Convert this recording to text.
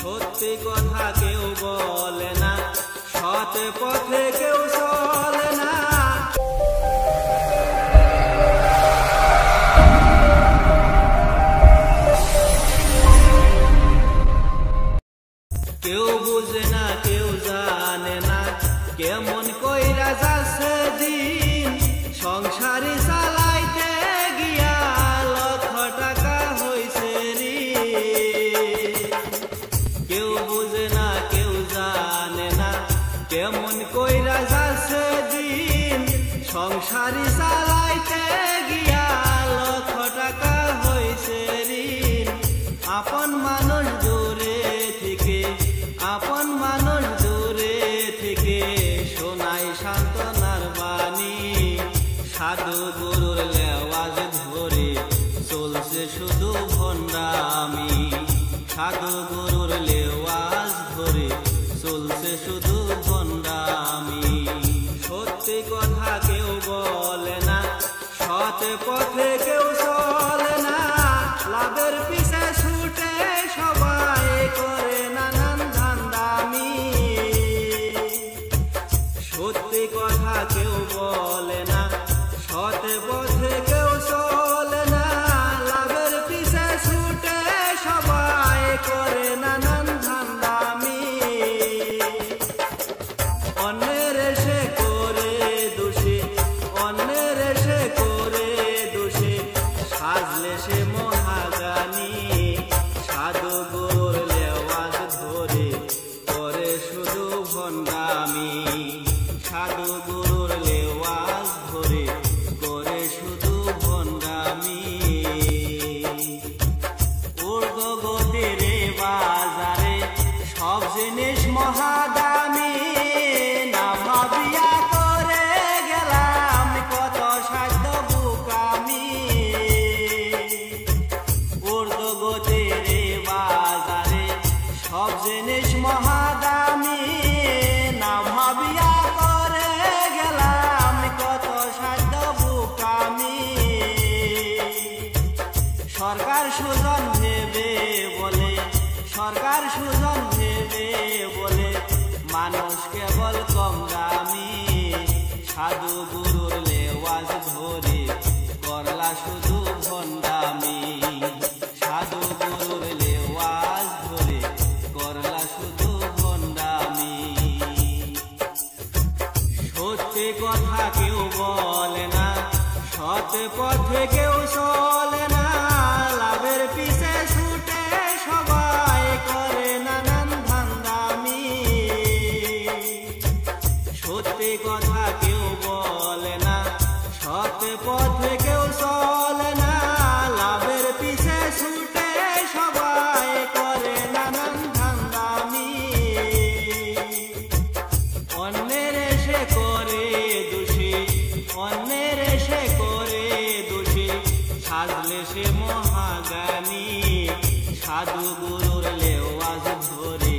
সত্যি কথা কেউ বলে না, সৎ পথে কেউ চলে না। কেউ বুঝে না, কেউ জানে না, কেমন কইরা যাচ্ছে দিন। সংসারী চালাইতে গিয়া লক্ষ টাকা হইছে ঋণ। কেউ বুঝে না, কেউ জানে না, কেমন কইরা যাচ্ছে দিন। সংসারী চালাইতে গিয়া লক্ষ টাকা হইছে ঋণ। আপন মানুষ দূরে থেকে, আপন মানুষ দূরে থেকে শোনাই সান্ত্বনার বাণী। সাধু গুরুর লেওয়াজ ধরে চলছে শুধু ভণ্ডামি। সাধু গুরুর লেওয়াজ ধরে চলছে শুধু ভণ্ডামি। সত্যি কথা কেউ বলে না, সৎ পথে কেউ চলে না। লাভের পিছে ছুটে সবাই করে নানান ধান্দামি। সত্যি কথা কেউ বলে না, সৎ পথে কেউ চলে না। লাভের পিছে ছুটে সবাই করে নানান ধান্দামি। অন্যের এসে করে দোষী, অন্যের এসে করে দোষী, সাজলে সে মহাজ্ঞানী। সাধু গুরুর লেওয়াজ ধরে করে শুধু ভণ্ডামি। সাধু গুরুর লেওয়াজ ধরে করে শুধু ভণ্ডামি। ঊর্ধ্বগতির বাজারে সব জিনিস মহাদামি। না ভাবিয়া করে গেলাম কত সাধ্য বুকামি। ঊর্ধ্বগতির বাজারে সব জিনিস মহাদামি। না ভাবিয়া করে গেলাম কত সাধ্য বুকামি। সরকার সুজন ভেবে বলে, সরকার সুজন ভেবে বলে মানুষ কেবল কম দামি। সাধু গুরুর লেওয়াজ ধরে করলা শুধু ভণ্ডামি। সাধু গুরুর লেওয়াজ ধরে করলা শুধু ভণ্ডামি। সত্যি কথা কেউ বলে না, সৎ পথে কেউ চলে না। লাভের পিছে ছুটে সবাই করে নানান ধান্দামি। সত্যি কথা কেউ বলে না, সৎ পথে কেউ চলে না। লাভের পিছে ছুটে সবাই করে নানান ধান্দামি। অন্যের এসে করে দোষী, অন্যের এসে করে দোষী, সাজলে সে মহাজ্ঞানী। সাধু গুরুর লেওয়াজ ধরে